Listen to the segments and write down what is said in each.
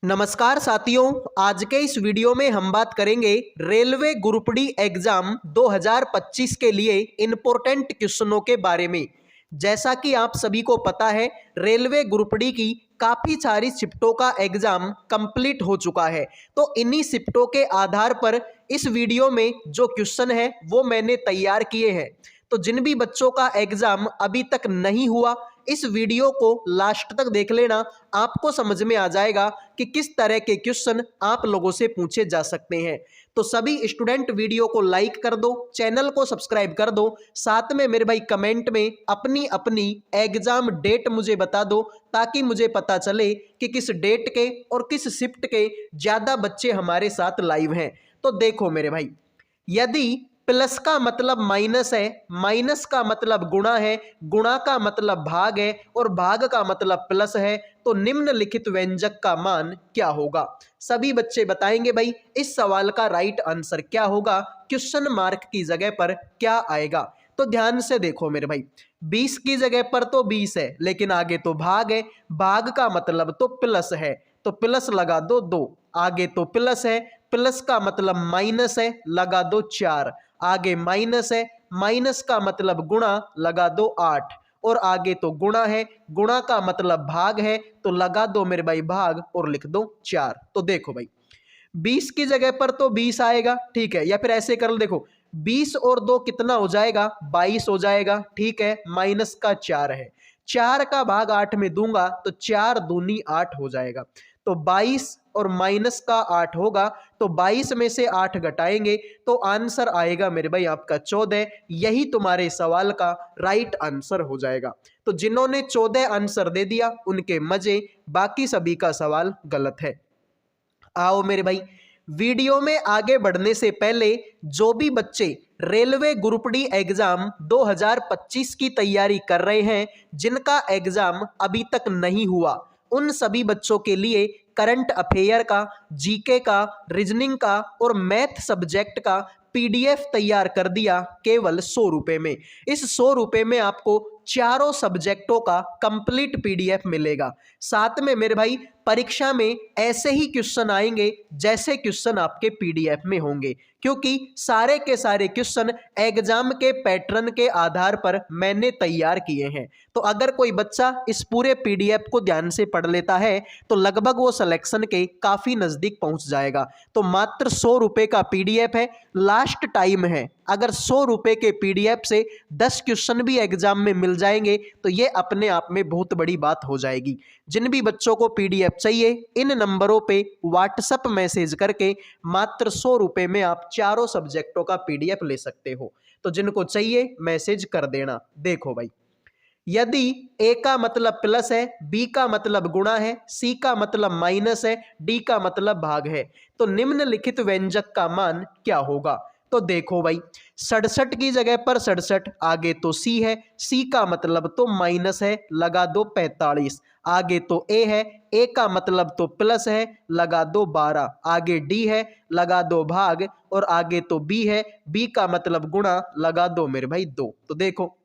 नमस्कार साथियों, आज के इस वीडियो में हम बात करेंगे रेलवे ग्रुप डी एग्जाम 2025 के लिए इम्पोर्टेंट क्वेश्चनों के बारे में। जैसा कि आप सभी को पता है, रेलवे ग्रुप डी की काफ़ी सारी शिफ्टों का एग्जाम कंप्लीट हो चुका है। तो इन्हीं शिफ्टों के आधार पर इस वीडियो में जो क्वेश्चन है वो मैंने तैयार किए हैं। तो जिन भी बच्चों का एग्जाम अभी तक नहीं हुआ, इस वीडियो को लास्ट तक देख लेना, आपको समझ में आ जाएगा कि किस तरह के क्वेश्चन आप लोगों से पूछे जा सकते हैं। तो सभी स्टूडेंट वीडियो को लाइक कर दो, चैनल को सब्सक्राइब कर दो, साथ में मेरे भाई कमेंट में अपनी अपनी एग्जाम डेट मुझे बता दो, ताकि मुझे पता चले कि किस डेट के और किस शिफ्ट के ज़्यादा बच्चे हमारे साथ लाइव हैं। तो देखो मेरे भाई, यदि प्लस का मतलब माइनस है, माइनस का मतलब गुणा है, गुणा का मतलब भाग है और भाग का मतलब प्लस है, तो निम्नलिखित व्यंजक का मान क्या होगा? सभी बच्चे बताएंगे भाई इस सवाल का राइट आंसर क्या होगा, क्वेश्चन मार्क की जगह पर क्या आएगा। तो ध्यान से देखो मेरे भाई, 20 की जगह पर तो 20 है, लेकिन आगे तो भाग है, भाग का मतलब तो प्लस है, तो प्लस लगा दो 2, आगे तो प्लस है, प्लस का मतलब माइनस है, लगा दो 4, आगे माइनस है, माइनस का मतलब गुणा, लगा दो 8, और आगे तो गुणा है, गुणा का मतलब भाग है, तो लगा दो मेरे भाई भाग और लिख दो 4। तो देखो भाई, 20 की जगह पर तो 20 आएगा, ठीक है, या फिर ऐसे कर लो, देखो 20 और 2 कितना हो जाएगा, 22 हो जाएगा, ठीक है, माइनस का 4 है, 4 का भाग 8 में दूंगा तो 4 दूनी 8 हो जाएगा, तो 22 और माइनस का 8 होगा, तो 22 में से 8 घटाएंगे तो आंसर आएगा मेरे भाई आपका 14। यही तुम्हारे सवाल का राइट आंसर हो जाएगा। तो जिन्होंने 14 आंसर दे दिया उनके मजे, बाकी सभी का सवाल गलत है। आओ मेरे भाई, वीडियो में आगे बढ़ने से पहले जो भी बच्चे रेलवे ग्रुप डी एग्जाम 2025 की तैयारी कर रहे हैं, जिनका एग्जाम अभी तक नहीं हुआ, उन सभी बच्चों के लिए करंट अफेयर का, जीके का, रीजनिंग का और मैथ सब्जेक्ट का पीडीएफ तैयार कर दिया केवल 100 रुपये में। इस 100 रुपये में आपको चारों सब्जेक्टों का कंप्लीट पीडीएफ मिलेगा। साथ में मेरे भाई परीक्षा में ऐसे ही क्वेश्चन आएंगे जैसे क्वेश्चन आपके पीडीएफ में होंगे, क्योंकि सारे के सारे क्वेश्चन एग्जाम के पैटर्न के आधार पर मैंने तैयार किए हैं। तो अगर कोई बच्चा इस पूरे पीडीएफ को ध्यान से पढ़ लेता है तो लगभग वो सिलेक्शन के काफ़ी नज़दीक पहुंच जाएगा। तो मात्र 100 रुपये का पीडीएफ है, लास्ट टाइम है। अगर 100 रुपये के पीडीएफ से 10 क्वेश्चन भी एग्जाम में मिल जाएंगे तो ये अपने आप में बहुत बड़ी बात हो जाएगी। जिन भी बच्चों को पीडीएफ चाहिए, इन नंबरों पे व्हाट्सएप मैसेज करके मात्र 100 रुपये में आप चारों सब्जेक्टों का पीडीएफ ले सकते हो। तो जिनको चाहिए मैसेज कर देना। देखो भाई, यदि ए का मतलब प्लस है, बी का मतलब गुणा है, सी का मतलब माइनस है, डी का मतलब भाग है, तो निम्नलिखित व्यंजक का मान क्या होगा? तो देखो भाई, 67 की जगह पर 67, आगे तो सी है, सी का मतलब तो माइनस है, लगा दो 45, आगे तो ए है, ए का मतलब तो प्लस है, लगा दो 12, आगे डी है, लगा दो भाग, और आगे तो बी है, बी का मतलब गुणा, लगा दो मेरे भाई 2। तो देखो,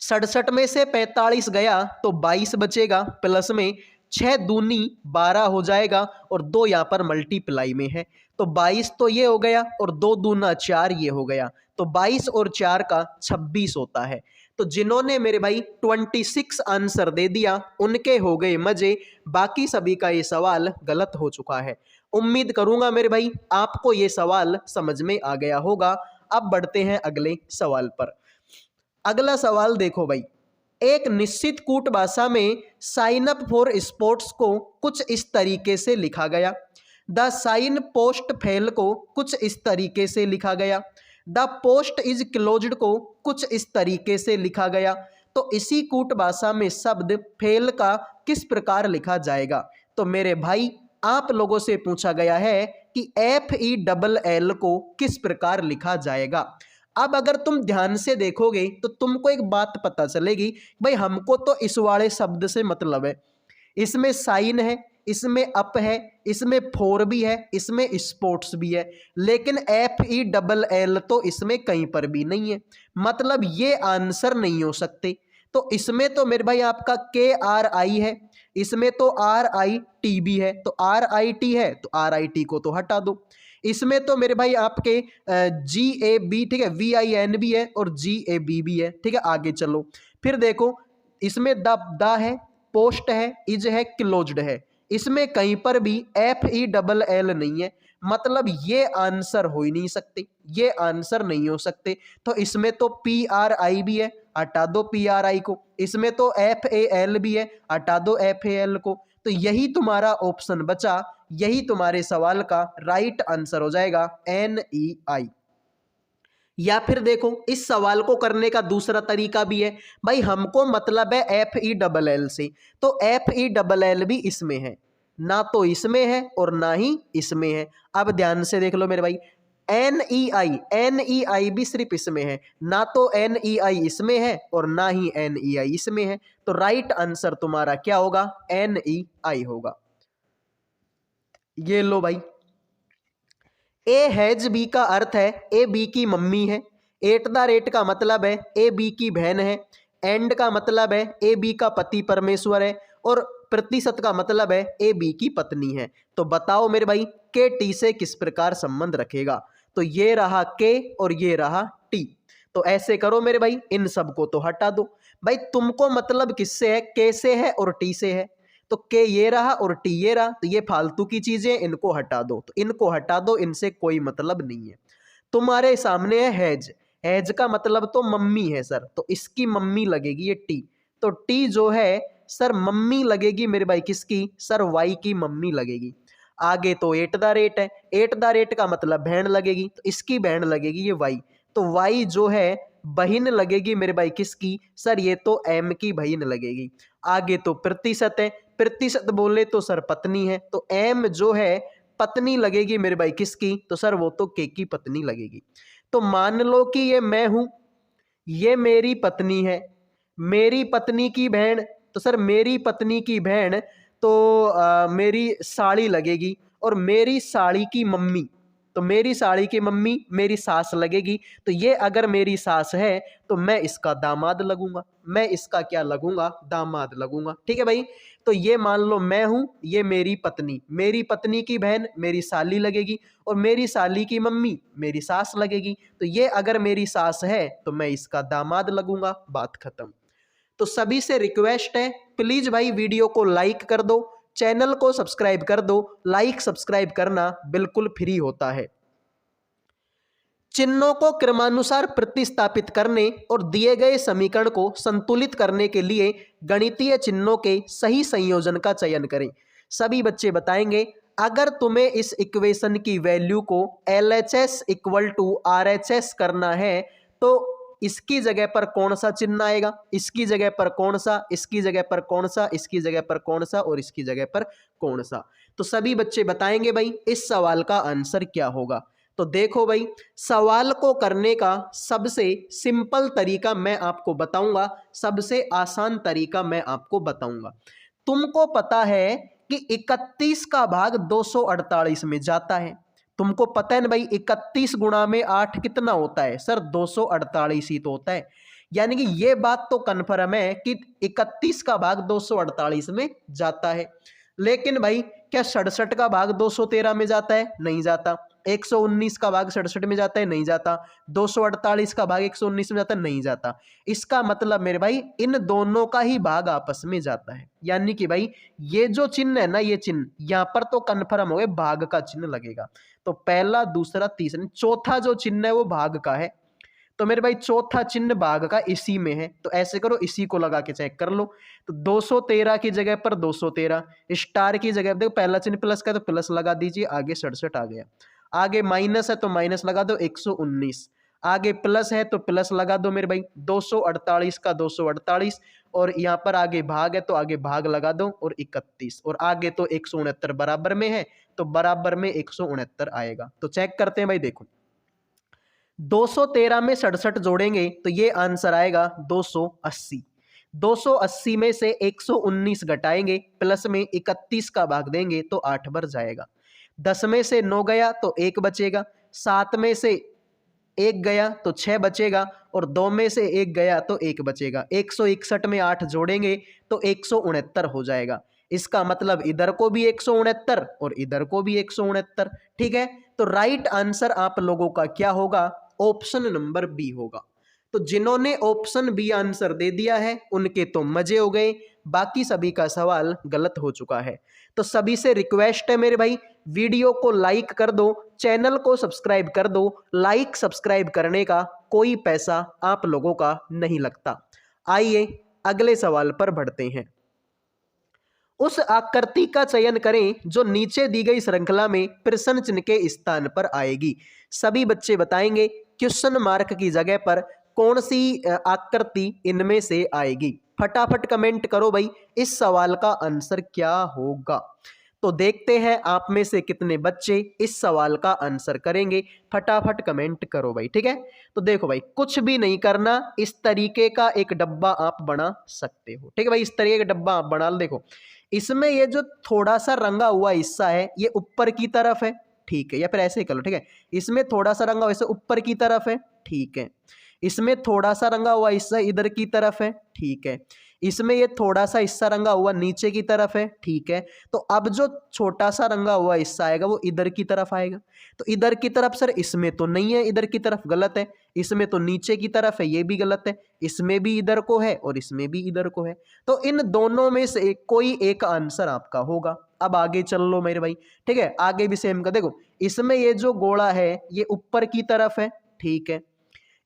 67 में से 45 गया तो 22 बचेगा, प्लस में 6 दूनी 12 हो जाएगा, और 2 यहाँ पर मल्टीप्लाई में है, तो 22 तो ये हो गया और 2 दूना 4 ये हो गया, तो 22 और 4 का 26 होता है। तो जिन्होंने मेरे भाई 26 आंसर दे दिया उनके हो गए मजे, बाकी सभी का ये सवाल गलत हो चुका है। उम्मीद करूंगा मेरे भाई आपको ये सवाल समझ में आ गया होगा। अब बढ़ते हैं अगले सवाल पर। अगला सवाल देखो भाई, एक निश्चित कूट भाषा में साइन अप फॉर स्पोर्ट्स को कुछ इस तरीके से लिखा गया। द साइन पोस्ट फेल को कुछ इस तरीके से लिखा गया। द पोस्ट इज क्लोज्ड को कुछ इस तरीके से लिखा गया। तो इसी कूट भाषा में शब्द फेल का किस प्रकार लिखा जाएगा? तो मेरे भाई आप लोगों से पूछा गया है कि FELL को किस प्रकार लिखा जाएगा। अब अगर तुम ध्यान से देखोगे तो तुमको एक बात पता चलेगी, भाई हमको तो इस वाले शब्द से मतलब है, इसमें साइन है, इसमें अप है, इसमें फोर भी है, इसमें स्पोर्ट्स भी है, लेकिन FELL तो इसमें कहीं पर भी नहीं है, मतलब ये आंसर नहीं हो सकते। तो इसमें तो मेरे भाई आपका KRI है, इसमें तो RIT भी है, तो RIT है तो RIT को तो हटा दो। इसमें तो मेरे भाई आपके GAB, ठीक है, VIN भी है और GAB भी है, ठीक है। आगे चलो, फिर देखो इसमें द है, पोस्ट है, इज है, क्लोज्ड है। इसमें कहीं पर भी FELL नहीं है, मतलब ये आंसर हो ही नहीं सकते, ये आंसर नहीं हो सकते। तो इसमें तो PRI भी है, हटा दो PRI को। इसमें तो FAL भी है, हटा दो FAL को। तो यही तुम्हारा ऑप्शन बचा, यही तुम्हारे सवाल का राइट आंसर हो जाएगा NEI। या फिर देखो इस सवाल को करने का दूसरा तरीका भी है, भाई हमको मतलब है FELL से, तो FELL भी इसमें है, ना तो इसमें है और ना ही इसमें है। अब ध्यान से देख लो मेरे भाई, NEI भी सिर्फ इसमें है, ना तो NEI इसमें है और ना ही NEI इसमें है। तो राइट आंसर तुम्हारा क्या होगा? NEI होगा। ये लो भाई, ए हैज बी का अर्थ है ए बी की मम्मी है, एट द रेट का मतलब है ए बी की बहन है, एंड का मतलब है ए बी का पति परमेश्वर है, और प्रतिशत का मतलब है ए बी की पत्नी है। तो बताओ मेरे भाई के टी से किस प्रकार संबंध रखेगा? तो ये रहा के और ये रहा टी। तो ऐसे करो मेरे भाई, इन सबको तो हटा दो। भाई तुमको मतलब किससे है? के से है और टी से है। तो के ये रहा और टी ये रहा, तो ये फालतू की चीजें, इनको हटा दो। तो इनको हटा दो, इनसे कोई मतलब नहीं है। तुम्हारे सामने है हैज, हैज का मतलब तो मम्मी है सर, तो इसकी मम्मी लगेगी ये टी। तो टी जो है सर मम्मी लगेगी मेरे भाई किसकी? सर वाई की मम्मी लगेगी। आगे तो एट द रेट है, एट द रेट का मतलब बहन लगेगी, तो इसकी बहन लगेगी ये वाई। तो वाई जो है बहन लगेगी मेरे भाई किसकी? सर ये तो एम की बहन लगेगी। आगे तो प्रतिशत है, प्रतिशत बोले तो सर पत्नी है, तो एम जो है पत्नी लगेगी मेरे भाई किसकी? तो सर वो तो के की पत्नी लगेगी। तो मान लो कि ये मैं हूं, ये मेरी पत्नी है, मेरी पत्नी की बहन, तो सर मेरी पत्नी की बहन तो मेरी साड़ी लगेगी, और मेरी साड़ी की मम्मी, तो मेरी साड़ी की मम्मी मेरी सास लगेगी। तो ये अगर मेरी सास है तो मैं इसका दामाद लगूंगा, मैं इसका क्या लगूंगा? दामाद लगूंगा, ठीक है भाई। तो ये मान लो मैं हूं, ये मेरी पत्नी की बहन मेरी साली लगेगी, और मेरी साली की मम्मी मेरी सास लगेगी। तो ये अगर मेरी सास है तो मैं इसका दामाद लगूंगा, बात खत्म। तो सभी से रिक्वेस्ट है, प्लीज भाई वीडियो को लाइक कर दो, चैनल को सब्सक्राइब कर दो। लाइक सब्सक्राइब करना बिल्कुल फ्री होता है। चिन्हों को क्रमानुसार प्रतिस्थापित करने और दिए गए समीकरण को संतुलित करने के लिए गणितीय चिन्हों के सही संयोजन का चयन करें। सभी बच्चे बताएंगे, अगर तुम्हें इस इक्वेशन की वैल्यू को LHS इक्वल टू RHS करना है तो इसकी जगह पर कौन सा चिन्ह आएगा, इसकी जगह पर कौन सा, इसकी जगह पर कौन सा, इसकी जगह पर कौन सा, और इसकी जगह पर कौन सा। तो सभी बच्चे बताएंगे भाई इस सवाल का आंसर क्या होगा। तो देखो भाई, सवाल को करने का सबसे सिंपल तरीका मैं आपको बताऊंगा, सबसे आसान तरीका मैं आपको बताऊंगा। तुमको पता है कि 31 का भाग 248 में जाता है। तुमको पता है ना भाई, 31 गुणा में 8 कितना होता है? सर 248 ही तो होता है। यानी कि ये बात तो कन्फर्म है कि 31 का भाग 248 में जाता है। लेकिन भाई क्या 67 का भाग 213 में जाता है? नहीं जाता। 119 का भाग 67 में जाता है? नहीं जाता। 248 का भाग 119 में जाता है? नहीं जाता। इसका मतलब मेरे भाई इन दोनों का ही भाग आपस में जाता है। यानी कि भाई ये जो चिन्ह है ना, ये चिन्ह यहाँ पर तो कन्फर्म हो गए भाग का चिन्ह लगेगा। तो पहला, दूसरा, तीसरा, चौथा जो चिन्ह है वो भाग का है। तो मेरे भाई चौथा चिन्ह भाग का इसी में है। तो ऐसे करो, इसी को लगा के चेक कर लो। तो 213 की जगह पर 213, स्टार की जगह देखो पहला चिन्ह प्लस का तो प्लस लगा दीजिए, आगे 67 आ गया। आगे माइनस है तो माइनस लगा दो 119, आगे प्लस है तो प्लस लगा दो मेरे भाई 248 का 248, और यहाँ पर आगे भाग है तो आगे भाग लगा दो और 31, और आगे तो 169 बराबर में है तो बराबर में 169 आएगा। तो चेक करते हैं भाई, देखो 213 में 67 जोड़ेंगे तो ये आंसर आएगा 280। 280 में से 119 घटाएंगे, प्लस में 31 का भाग देंगे तो 8 बढ़ जाएगा। 10 में से 9 गया तो 1 बचेगा, 7 में से 1 गया तो 6 बचेगा, और 2 में से 1 गया तो 1 बचेगा। 161 में 8 जोड़ेंगे तो 169 हो जाएगा। इसका मतलब इधर को भी 169 और इधर को भी 169। ठीक है, तो राइट आंसर आप लोगों का क्या होगा? ऑप्शन नंबर बी होगा। तो जिन्होंने ऑप्शन बी आंसर दे दिया है उनके तो मजे हो गए, बाकी सभी का सवाल गलत हो चुका है। तो सभी से रिक्वेस्ट है मेरे भाई, वीडियो को लाइक कर दो, चैनल को सब्सक्राइब कर दो। लाइक सब्सक्राइब करने का कोई पैसा आप लोगों का नहीं लगता। आइए अगले सवाल पर बढ़ते हैं। उस आकृति का चयन करें जो नीचे दी गई श्रृंखला में प्रश्न चिन्ह के स्थान पर आएगी। सभी बच्चे बताएंगे क्वेश्चन मार्क की जगह पर कौन सी आकृति इनमें से आएगी। फटाफट कमेंट करो भाई, इस सवाल का आंसर क्या होगा। तो देखते हैं आप में से कितने बच्चे इस सवाल का आंसर करेंगे। फटाफट कमेंट करो भाई। ठीक है, तो देखो भाई, कुछ भी नहीं करना, इस तरीके का एक डब्बा आप बना सकते हो। ठीक है भाई, इस तरीके का डब्बा आप बना लो। देखो इसमें ये जो थोड़ा सा रंगा हुआ हिस्सा है ये ऊपर की तरफ है। ठीक है, या फिर ऐसे ही कर लो। ठीक है, इसमें थोड़ा सा रंगा वैसे ऊपर की तरफ है। ठीक है, इसमें थोड़ा सा रंगा हुआ हिस्सा इधर की तरफ है। ठीक है, इसमें ये थोड़ा सा हिस्सा रंगा हुआ नीचे की तरफ है। ठीक है, तो अब जो छोटा सा रंगा हुआ हिस्सा आएगा वो इधर की तरफ आएगा। तो इधर की तरफ सर इसमें तो नहीं है, इधर की तरफ गलत है। इसमें तो नीचे की तरफ है, ये भी गलत है। इसमें भी इधर को है और इसमें भी इधर को है। तो इन दोनों में से कोई एक आंसर आपका होगा। अब आगे चल लो मेरे भाई। ठीक है, आगे भी सेम का देखो, इसमें ये जो गोला है ये ऊपर की तरफ है। ठीक है,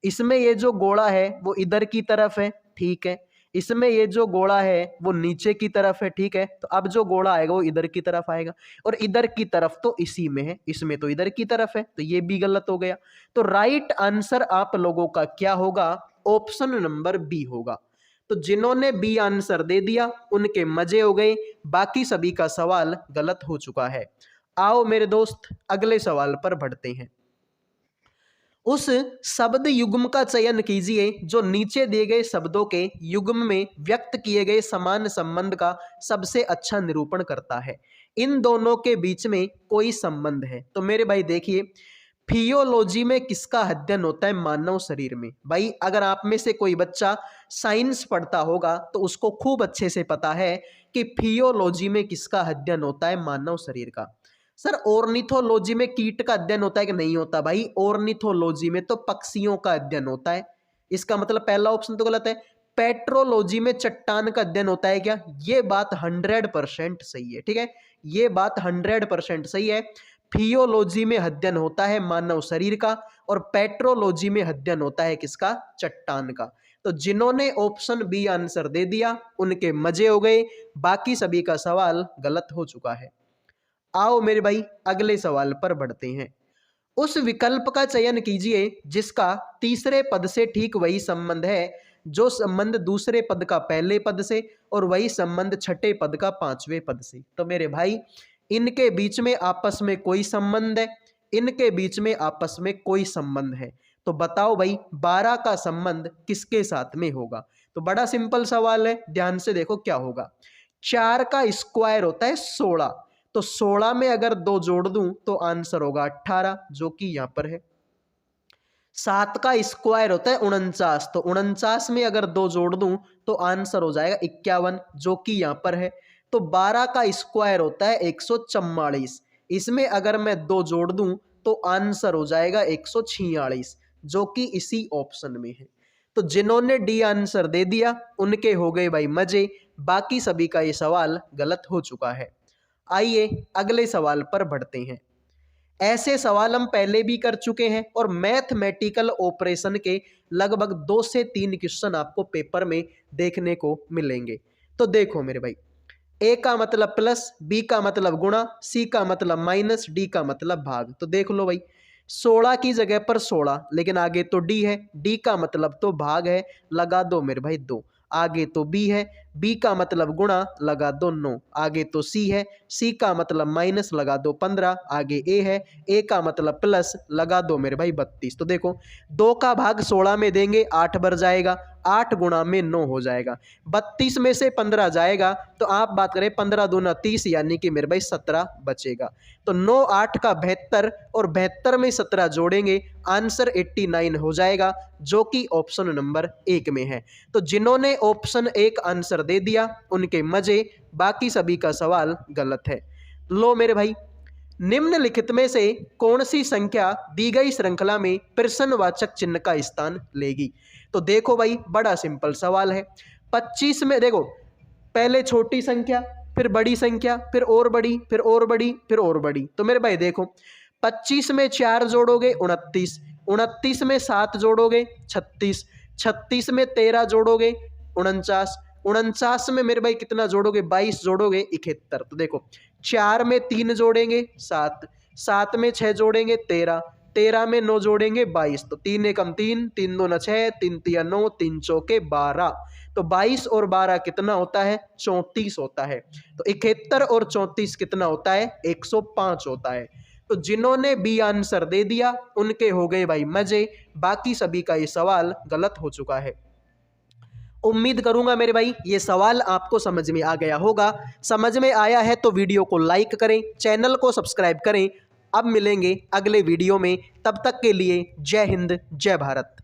इसमें ये जो गोला है वो इधर की तरफ है। ठीक है, इसमें ये जो गोला है वो नीचे की तरफ है। ठीक है, तो अब जो गोला आएगा वो इधर की तरफ आएगा और इधर की तरफ तो इसी में है, इसमें तो इधर की तरफ है, तो ये भी गलत हो गया। तो राइट आंसर आप लोगों का क्या होगा? ऑप्शन नंबर बी होगा। तो जिन्होंने बी आंसर दे दिया उनके मजे हो गए, बाकी सभी का सवाल गलत हो चुका है। आओ मेरे दोस्त अगले सवाल पर बढ़ते हैं। उस शब्द युग्म का चयन कीजिए जो नीचे दिए गए शब्दों के युग्म में व्यक्त किए गए समान संबंध का सबसे अच्छा निरूपण करता है। इन दोनों के बीच में कोई संबंध है। तो मेरे भाई देखिए, फिजियोलॉजी में किसका अध्ययन होता है? मानव शरीर में। भाई अगर आप में से कोई बच्चा साइंस पढ़ता होगा तो उसको खूब अच्छे से पता है कि फिजियोलॉजी में किसका अध्ययन होता है? मानव शरीर का। सर ऑर्निथोलॉजी में कीट का अध्ययन होता है कि नहीं होता? भाई ऑर्निथोलॉजी में तो पक्षियों का अध्ययन होता है। इसका मतलब पहला ऑप्शन तो गलत है। पेट्रोलॉजी में चट्टान का अध्ययन होता है क्या? ये बात 100% सही है। ठीक है, ये बात 100% सही है। फिजियोलॉजी में अध्ययन होता है मानव शरीर का और पेट्रोलॉजी में अध्ययन होता है किसका? चट्टान का। तो जिन्होंने ऑप्शन बी आंसर दे दिया उनके मजे हो गए, बाकी सभी का सवाल गलत हो चुका है। आओ मेरे भाई अगले सवाल पर बढ़ते हैं। उस विकल्प का चयन कीजिए जिसका तीसरे पद से ठीक वही संबंध है जो संबंध दूसरे पद का पहले पद से और वही संबंध छठे पद का पांचवें पद से। तो मेरे भाई इनके बीच में आपस में कोई संबंध है, इनके बीच में आपस में कोई संबंध है। तो बताओ भाई 12 का संबंध किसके साथ में होगा? तो बड़ा सिंपल सवाल है, ध्यान से देखो क्या होगा। 4 का स्क्वायर होता है 16, तो 16 में अगर 2 जोड़ दूं तो आंसर होगा 18 जो कि यहां पर है। 7 का स्क्वायर होता है 49, तो 49 में अगर 2 जोड़ दूं तो आंसर हो जाएगा 51 जो कि यहां पर है। तो 12 का स्क्वायर होता है 144, इसमें अगर मैं 2 जोड़ दूं तो आंसर हो जाएगा 146 जो कि इसी ऑप्शन में है। तो जिन्होंने डी आंसर दे दिया उनके हो गए भाई मजे, बाकी सभी का ये सवाल गलत हो चुका है। आइए अगले सवाल पर बढ़ते हैं। ऐसे सवाल हम पहले भी कर चुके हैं और मैथमेटिकल ऑपरेशन के लगभग 2 से 3 क्वेश्चन आपको पेपर में देखने को मिलेंगे। तो देखो मेरे भाई, ए का मतलब प्लस, बी का मतलब गुणा, सी का मतलब माइनस, डी का मतलब भाग। तो देख लो भाई 16 की जगह पर 16, लेकिन आगे तो डी है, डी का मतलब तो भाग है, लगा दो मेरे भाई 2। आगे तो बी है, बी का मतलब गुणा, लगा दो 9। आगे तो सी है, सी का मतलब माइनस, लगा दो 15। आगे ए है, ए का मतलब प्लस, लगा दो मेरे भाई 32। तो देखो 2 का भाग 16 में देंगे 8 बढ़ जाएगा, 8 गुणा में 9 हो जाएगा। 32 में से 15 जाएगा तो आप बात करें 15 दूना 30 यानी कि मेरे भाई 17 बचेगा। तो 9 8 का 72 और 72 में 17 जोड़ेंगे आंसर 89 हो जाएगा, जो कि ऑप्शन नंबर 1 में है। तो जिन्होंने ऑप्शन 1 आंसर दे दिया उनके मजे, बाकी सभी का सवाल गलत है। लो मेरे भाई, निम्नलिखित में से कौन सी संख्या दी गई श्रृंखला में प्रश्नवाचक चिन्ह का स्थान लेगी? तो देखो भाई, बड़ा सिंपल सवाल है। 25 में देखो, पहले छोटी संख्या, फिर बड़ी संख्या, फिर और बड़ी, फिर और बड़ी, फिर और बड़ी। तो मेरे भाई देखो, 25 में 4 जोड़ोगे 29, 29 में 7 जोड़ोगे 36, 36 में 13 जोड़ोगे 49, 49 में मेरे भाई कितना जोड़ोगे 22 जोड़ोगे 71। तो देखो, 4 में 3 जोड़ेंगे 7, 7 में 6 जोड़ेंगे 13, 13 में 9 जोड़ेंगे 22। तो 3 एकम 3, 3 दूना 6, 3 तिया 9, 3 चौके 12। तो 22 और 12 कितना होता है? 34 होता है। तो 71 और 34 कितना होता है? 105 होता है। तो जिन्होंने बी आंसर दे दिया उनके हो गए भाई मजे, बाकी सभी का ये सवाल गलत हो चुका है। उम्मीद करूंगा मेरे भाई ये सवाल आपको समझ में आ गया होगा। समझ में आया है तो वीडियो को लाइक करें, चैनल को सब्सक्राइब करें। अब मिलेंगे अगले वीडियो में, तब तक के लिए जय हिंद, जय भारत।